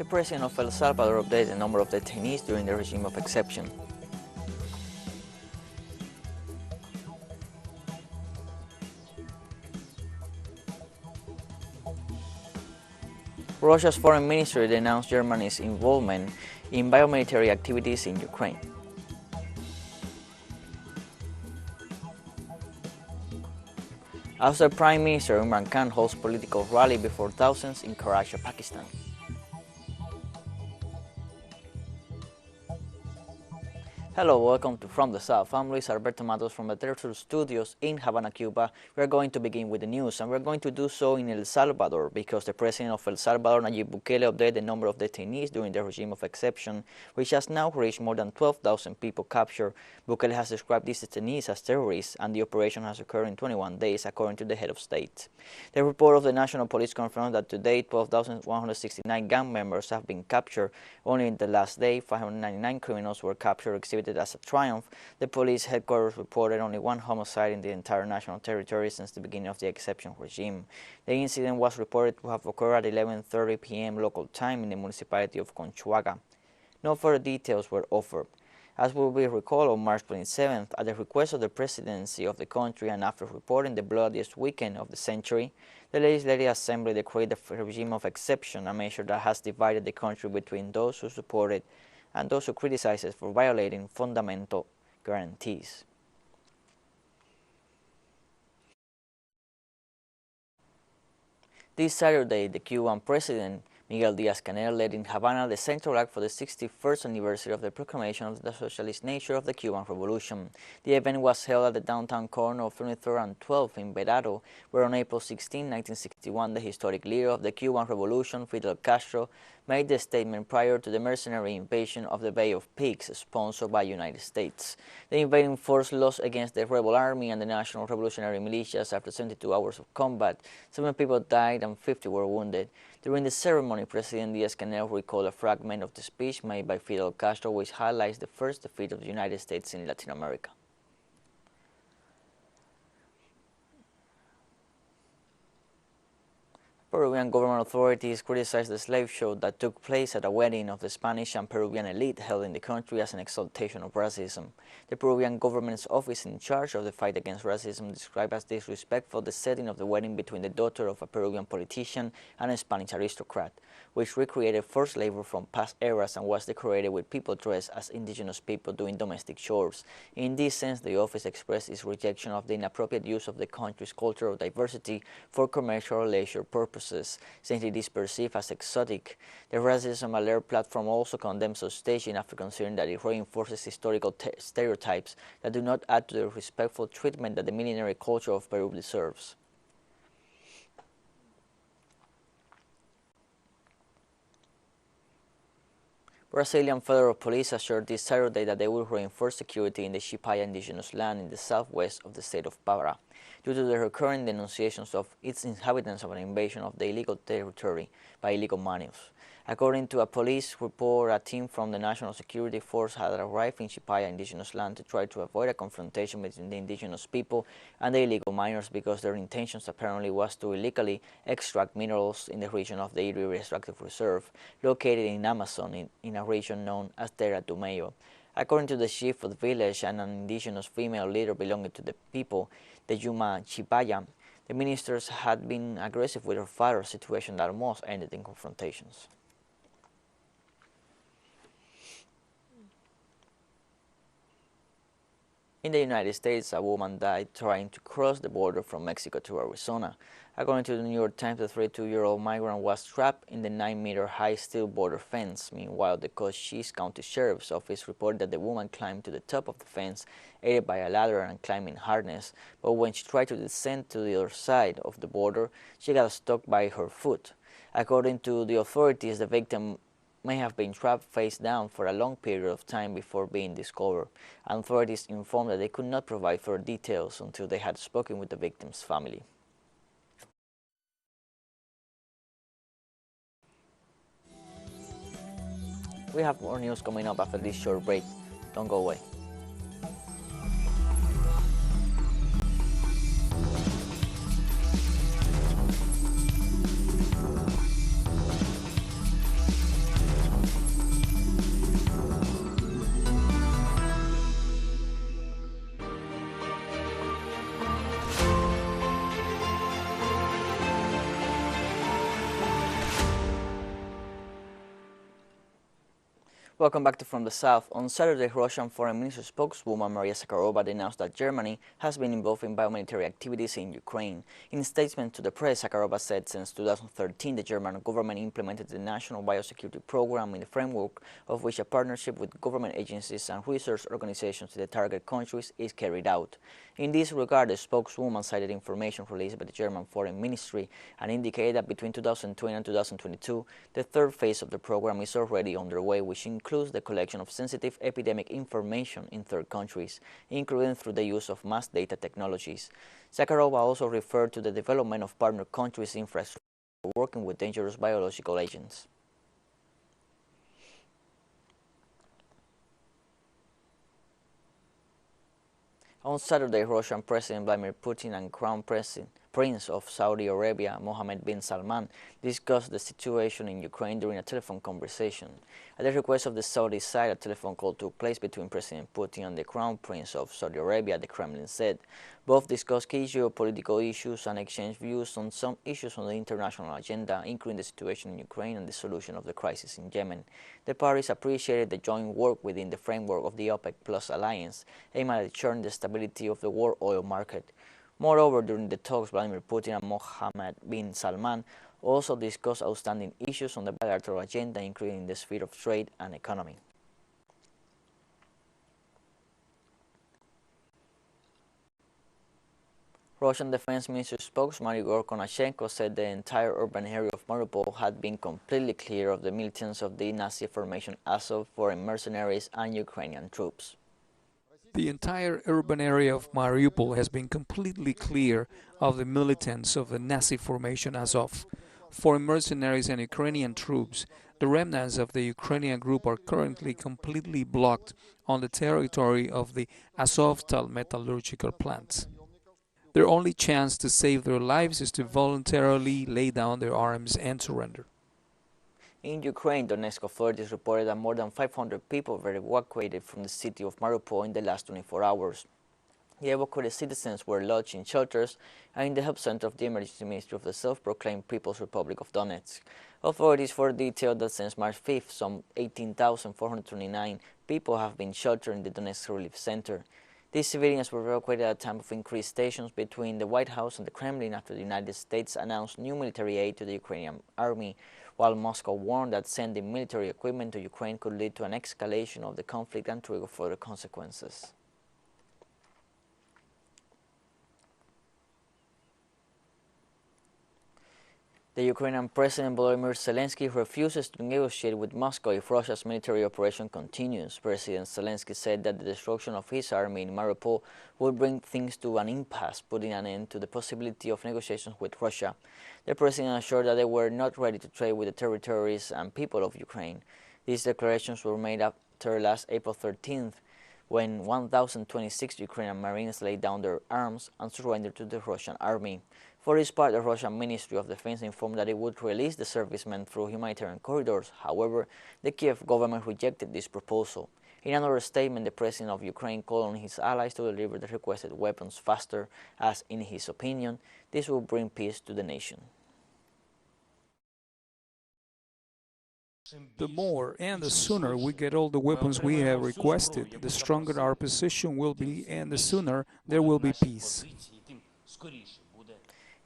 president of El Salvador updated the number of detainees during the regime of exception. Russia's foreign ministry denounced Germany's involvement in biomilitary activities in Ukraine. After Prime Minister Kahn holds political rally before thousands in Karachi, Pakistan. Hello, welcome to From the South. I'm Luis Alberto Matos from the teleSUR studios in Havana, Cuba. We're going to begin with the news, and we're going to do so in El Salvador because the president of El Salvador, Nayib Bukele, updated the number of detainees during the regime of exception, which has now reached more than 12,000 people captured. Bukele has described these detainees as terrorists, and the operation has occurred in 21 days, according to the head of state. The report of the National Police confirmed that today 12,169 gang members have been captured. Only in the last day, 599 criminals were captured, exhibited as a triumph. The police headquarters reported only one homicide in the entire national territory since the beginning of the exception regime. The incident was reported to have occurred at 11:30 p.m. local time in the municipality of Conchuaga. No further details were offered. As will be recalled, on March 27th, at the request of the presidency of the country and after reporting the bloodiest weekend of the century, the Legislative Assembly decreed the regime of exception, a measure that has divided the country between those who support it and those who criticize it for violating fundamental guarantees. This Saturday, the Cuban president, Miguel Díaz-Canel, led in Havana the central act for the 61st anniversary of the proclamation of the socialist nature of the Cuban Revolution. The event was held at the downtown corner of 23rd and 12th in Verado, where on April 16, 1961, the historic leader of the Cuban Revolution, Fidel Castro, made the statement prior to the mercenary invasion of the Bay of Pigs, sponsored by the United States. The invading force lost against the rebel army and the National Revolutionary Militias after 72 hours of combat. 7 people died and 50 were wounded. During the ceremony, President Díaz-Canel recalled a fragment of the speech made by Fidel Castro, which highlights the first defeat of the United States in Latin America. Peruvian government authorities criticized the slave show that took place at a wedding of the Spanish and Peruvian elite held in the country as an exaltation of racism. The Peruvian government's office in charge of the fight against racism described as disrespectful the setting of the wedding between the daughter of a Peruvian politician and a Spanish aristocrat, which recreated forced labor from past eras and was decorated with people dressed as indigenous people doing domestic chores. In this sense, the office expressed its rejection of the inappropriate use of the country's cultural diversity for commercial or leisure purposes, since it is perceived as exotic. The Racism Alert platform also condemns such staging after considering that it reinforces historical stereotypes that do not add to the respectful treatment that the millenary culture of Peru deserves. Brazilian Federal Police assured this Saturday that they will reinforce security in the Chipaya indigenous land in the southwest of the state of Pará, due to the recurrent denunciations of its inhabitants of an invasion of the illegal territory by illegal miners. According to a police report, a team from the National Security Force had arrived in Chipaya indigenous land to try to avoid a confrontation between the indigenous people and the illegal miners because their intentions apparently was to illegally extract minerals in the region of the Iri Extractive Reserve, located in Amazon in a region known as Terra do Meio. According to the chief of the village and an indigenous female leader belonging to the people, the Yuma Chipaya, the ministers had been aggressive with her father, a situation that almost ended in confrontations. In the United States, a woman died trying to cross the border from Mexico to Arizona. According to the New York Times, the 32-year-old migrant was trapped in the 9-meter-high steel border fence. Meanwhile, the Cochise County Sheriff's Office reported that the woman climbed to the top of the fence, aided by a ladder and climbing harness, but when she tried to descend to the other side of the border, she got stuck by her foot. According to the authorities, the victim may have been trapped face down for a long period of time before being discovered. Authorities informed that they could not provide further details until they had spoken with the victim's family. We have more news coming up after this short break. Don't go away. Welcome back to From the South. On Saturday, Russian Foreign Minister spokeswoman Maria Zakharova denounced that Germany has been involved in biomilitary activities in Ukraine. In a statement to the press, Zakharova said since 2013 the German government implemented the National Biosecurity Program in the framework of which a partnership with government agencies and research organizations in the target countries is carried out. In this regard, the spokeswoman cited information released by the German Foreign Ministry and indicated that between 2020 and 2022, the third phase of the program is already underway, which includes the collection of sensitive epidemic information in third countries, including through the use of mass data technologies. Zakharova also referred to the development of partner countries' infrastructure for working with dangerous biological agents. On Saturday, Russian President Vladimir Putin and Crown Prince of Saudi Arabia, Mohammed bin Salman, discussed the situation in Ukraine during a telephone conversation. At the request of the Saudi side, a telephone call took place between President Putin and the Crown Prince of Saudi Arabia, the Kremlin said. Both discussed key geopolitical issues and exchanged views on some issues on the international agenda, including the situation in Ukraine and the solution of the crisis in Yemen. The parties appreciated the joint work within the framework of the OPEC Plus alliance, aimed at ensuring the stability of the world oil market. Moreover, during the talks, Vladimir Putin and Mohammed bin Salman also discussed outstanding issues on the bilateral agenda, including the sphere of trade and economy. Russian Defense Ministry spokesman Igor Konashenko said the entire urban area of Mariupol had been completely clear of the militants of the Nazi formation Azov, foreign mercenaries and Ukrainian troops. The entire urban area of Mariupol has been completely clear of the militants of the Nazi formation Azov, foreign mercenaries and Ukrainian troops. The remnants of the Ukrainian group are currently completely blocked on the territory of the Azovstal metallurgical plants. Their only chance to save their lives is to voluntarily lay down their arms and surrender. In Ukraine, Donetsk authorities reported that more than 500 people were evacuated from the city of Mariupol in the last 24 hours. The evacuated citizens were lodged in shelters and in the help center of the Emergency Ministry of the self-proclaimed People's Republic of Donetsk. Authorities further detailed that since March 5th, some 18,429 people have been sheltered in the Donetsk Relief Center. These civilians were evacuated at a time of increased tensions between the White House and the Kremlin after the United States announced new military aid to the Ukrainian army, while Moscow warned that sending military equipment to Ukraine could lead to an escalation of the conflict and trigger further consequences. The Ukrainian President Volodymyr Zelensky refuses to negotiate with Moscow if Russia's military operation continues. President Zelensky said that the destruction of his army in Mariupol would bring things to an impasse, putting an end to the possibility of negotiations with Russia. The president assured that they were not ready to trade with the territories and people of Ukraine. These declarations were made after last April 13th, when 1,026 Ukrainian Marines laid down their arms and surrendered to the Russian army. For its part, the Russian Ministry of Defense informed that it would release the servicemen through humanitarian corridors. However, the Kiev government rejected this proposal. In another statement, the president of Ukraine called on his allies to deliver the requested weapons faster, as, in his opinion, this will bring peace to the nation. The more and the sooner we get all the weapons we have requested, the stronger our position will be and the sooner there will be peace.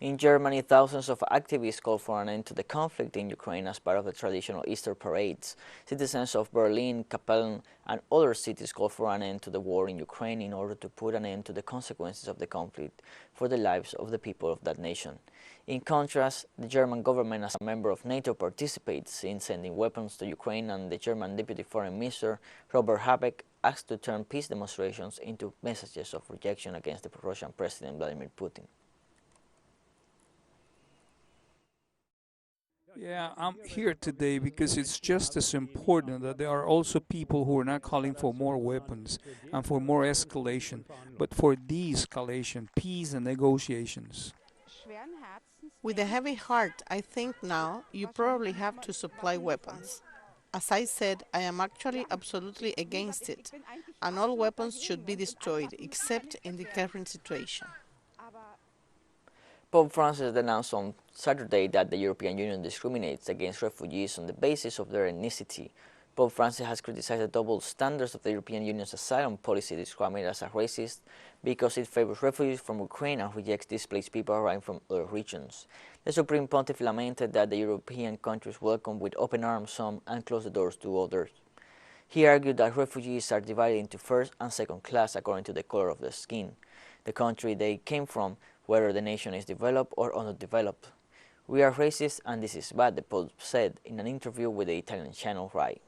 In Germany, thousands of activists called for an end to the conflict in Ukraine as part of the traditional Easter parades. Citizens of Berlin, Kapellen, and other cities called for an end to the war in Ukraine in order to put an end to the consequences of the conflict for the lives of the people of that nation. In contrast, the German government, as a member of NATO, participates in sending weapons to Ukraine, and the German Deputy Foreign Minister, Robert Habeck, asked to turn peace demonstrations into messages of rejection against the Russian President Vladimir Putin. Yeah, I'm here today because it's just as important that there are also people who are not calling for more weapons and for more escalation, but for de-escalation, peace and negotiations. With a heavy heart, I think now you probably have to supply weapons. As I said, I am actually absolutely against it, and all weapons should be destroyed, except in the current situation. Pope Francis announced on Saturday that the European Union discriminates against refugees on the basis of their ethnicity. Pope Francis has criticized the double standards of the European Union's asylum policy, describing it as a racist because it favors refugees from Ukraine and rejects displaced people arriving from other regions. The Supreme Pontiff lamented that the European countries welcome with open arms some and close the doors to others. He argued that refugees are divided into first and second class according to the color of their skin, the country they came from, whether the nation is developed or underdeveloped. We are racist and this is bad, the Pope said in an interview with the Italian channel RAI.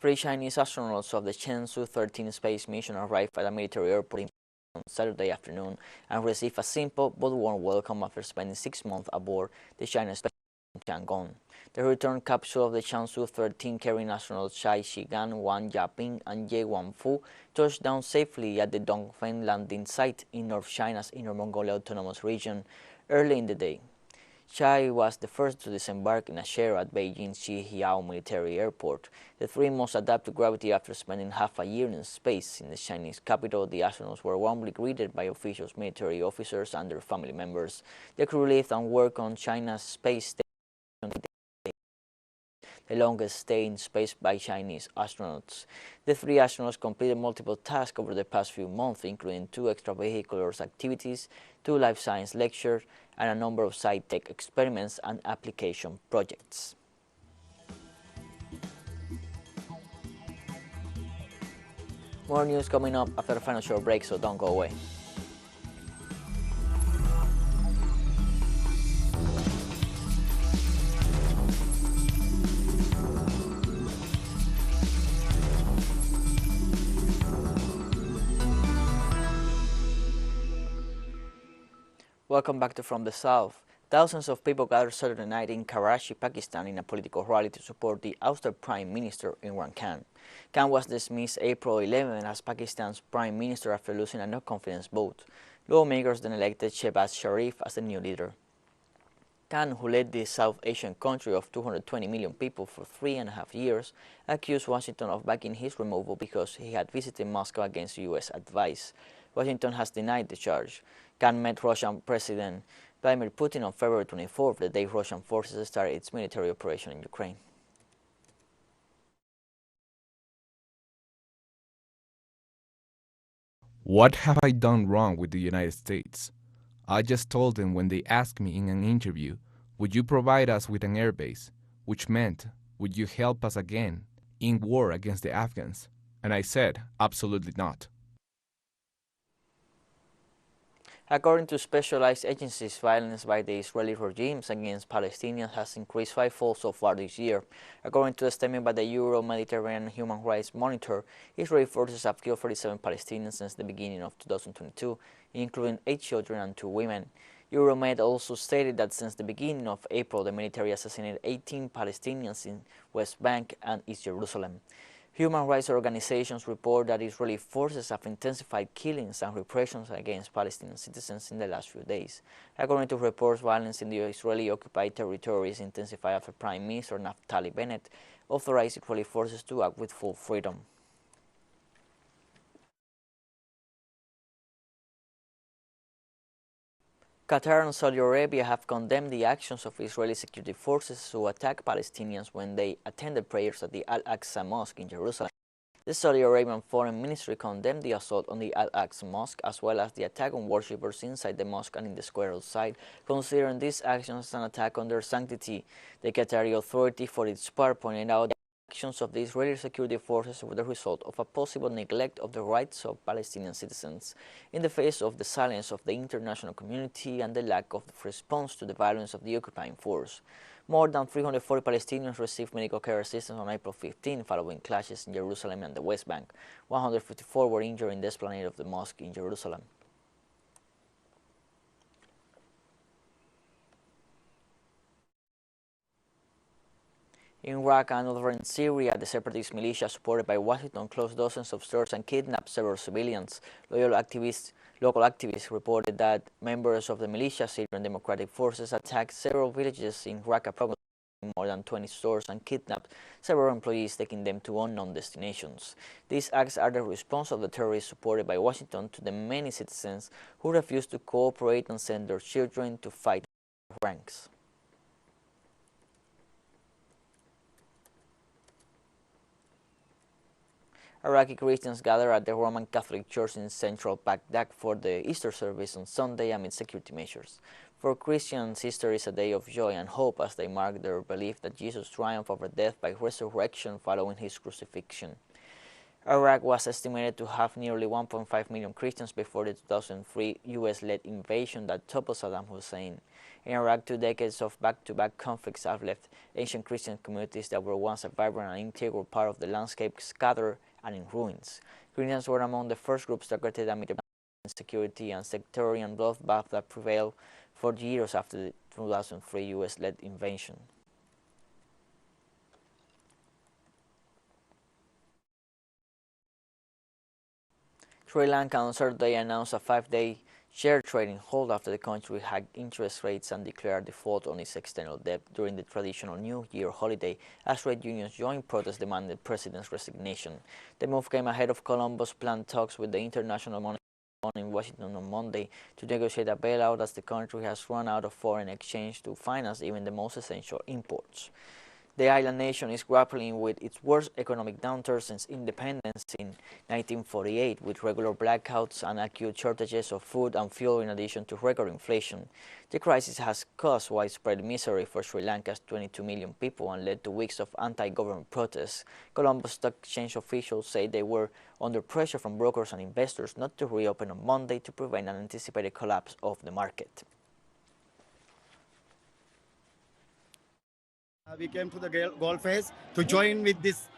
3 Chinese astronauts of the Shenzhou 13 space mission arrived at a military airport on Saturday afternoon and received a simple but warm welcome after spending 6 months aboard the China space station Tiangong. The return capsule of the Shenzhou 13 carrying astronauts Chai Shigan, Wang Yaping, and Ye Guangfu touched down safely at the Dongfeng landing site in North China's Inner Mongolia Autonomous Region early in the day. Chai was the first to disembark in a chair at Beijing's Xihiao military airport. The 3 must adapt to gravity after spending half a year in space. In the Chinese capital, the astronauts were warmly greeted by officials, military officers, and their family members. The crew lived and worked on China's space station, the longest stay in space by Chinese astronauts. The 3 astronauts completed multiple tasks over the past few months, including 2 extravehicular activities, 2 life science lectures, and a number of sci-tech experiments and application projects. More news coming up after a final short break, so don't go away. Welcome back to From the South. Thousands of people gathered Saturday night in Karachi, Pakistan in a political rally to support the ousted Prime Minister Imran Khan. Khan was dismissed April 11 as Pakistan's Prime Minister after losing a no-confidence vote. Lawmakers then elected Shehbaz Sharif as the new leader. Khan, who led the South Asian country of 220 million people for 3.5 years, accused Washington of backing his removal because he had visited Moscow against U.S. advice. Washington has denied the charge. Khan met Russian President Vladimir Putin on February 24th, the day Russian forces started its military operation in Ukraine. What have I done wrong with the United States? I just told them when they asked me in an interview, would you provide us with an airbase? Which meant, would you help us again in war against the Afghans? And I said, absolutely not. According to specialized agencies, violence by the Israeli regimes against Palestinians has increased 5-fold so far this year. According to a statement by the Euro-Mediterranean Human Rights Monitor, Israeli forces have killed 47 Palestinians since the beginning of 2022, including 8 children and 2 women. Euromed also stated that since the beginning of April, the military assassinated 18 Palestinians in West Bank and East Jerusalem. Human rights organizations report that Israeli forces have intensified killings and repressions against Palestinian citizens in the last few days. According to reports, violence in the Israeli-occupied territories intensified after Prime Minister Naftali Bennett authorized Israeli forces to act with full freedom. Qatar and Saudi Arabia have condemned the actions of Israeli security forces who attacked Palestinians when they attended prayers at the Al-Aqsa Mosque in Jerusalem. The Saudi Arabian Foreign Ministry condemned the assault on the Al-Aqsa Mosque as well as the attack on worshippers inside the mosque and in the square outside, considering these actions as an attack on their sanctity. The Qatari Authority, for its part, pointed out the actions of the Israeli security forces were the result of a possible neglect of the rights of Palestinian citizens in the face of the silence of the international community and the lack of response to the violence of the occupying force. More than 340 Palestinians received medical care assistance on April 15 following clashes in Jerusalem and the West Bank. 154 were injured in the esplanade of the mosque in Jerusalem. In Iraq and over in Syria, the separatist militia supported by Washington closed dozens of stores and kidnapped several civilians. Local activists reported that members of the militia Syrian Democratic Forces attacked several villages in Raqqa province, more than 20 stores, and kidnapped several employees, taking them to unknown destinations. These acts are the response of the terrorists supported by Washington to the many citizens who refused to cooperate and send their children to fight ranks. Iraqi Christians gathered at the Roman Catholic Church in central Baghdad for the Easter service on Sunday amid security measures. For Christians, Easter is a day of joy and hope as they mark their belief that Jesus triumphed over death by resurrection following his crucifixion. Iraq was estimated to have nearly 1.5 million Christians before the 2003 US-led invasion that toppled Saddam Hussein. In Iraq, 2 decades of back-to-back conflicts have left ancient Christian communities that were once a vibrant and integral part of the landscape scattered and in ruins. Christians were among the first groups targeted amid the insecurity and sectarian bloodbath that prevailed for years after the 2003 US-led invasion. Sri Lanka on Saturday announced a 5-day share trading hold after the country hiked interest rates and declared default on its external debt during the traditional New Year holiday as trade unions joined protests demanding the president's resignation. The move came ahead of Colombo's planned talks with the International Monetary Fund in Washington on Monday to negotiate a bailout as the country has run out of foreign exchange to finance even the most essential imports. The island nation is grappling with its worst economic downturn since independence in 1948, with regular blackouts and acute shortages of food and fuel in addition to record inflation. The crisis has caused widespread misery for Sri Lanka's 22 million people and led to weeks of anti-government protests. Colombo Stock Exchange officials say they were under pressure from brokers and investors not to reopen on Monday to prevent an anticipated collapse of the market. We came to the Gulf phase to join with this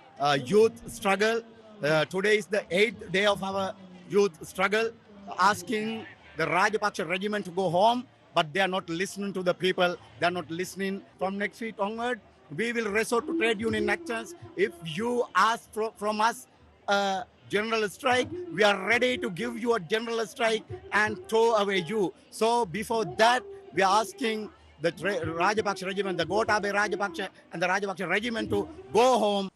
youth struggle. Today is the 8th day of our youth struggle, asking the Rajapaksa regiment to go home, but they are not listening to the people. They are not listening. From next week onward, we will resort to trade union actions. If you ask from us a general strike, we are ready to give you a general strike and tow away you. So before that, we are asking the Rajapaksa regiment, the Gotabaya Rajapaksa and the Rajapaksa regiment to go home.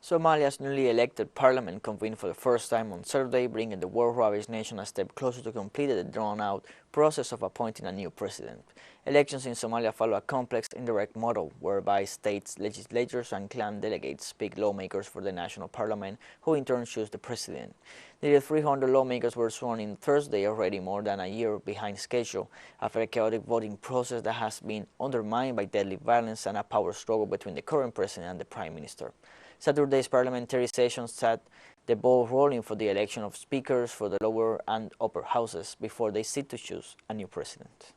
Somalia's newly elected parliament convened for the first time on Saturday, bringing the war-ravaged nation a step closer to completing the drawn-out process of appointing a new president. Elections in Somalia follow a complex indirect model whereby states, legislatures and clan delegates pick lawmakers for the national parliament, who in turn choose the president. Nearly 300 lawmakers were sworn in Thursday, already more than a year behind schedule, after a chaotic voting process that has been undermined by deadly violence and a power struggle between the current president and the prime minister. Saturday's parliamentary session set the ball rolling for the election of speakers for the lower and upper houses before they sit to choose a new president.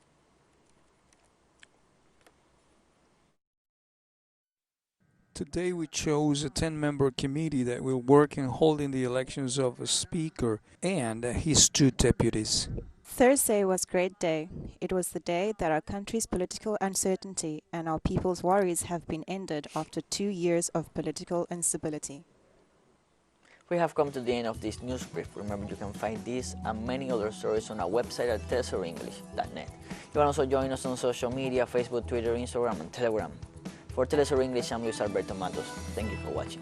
Today we chose a 10-member committee that will work in holding the elections of a speaker and his 2 deputies. Thursday was a great day. It was the day that our country's political uncertainty and our people's worries have been ended after 2 years of political instability. We have come to the end of this news brief. Remember, you can find these and many other stories on our website at telesurenglish.net. You can also join us on social media, Facebook, Twitter, Instagram, and Telegram. For teleSUR English, I'm Luis Alberto Matos. Thank you for watching.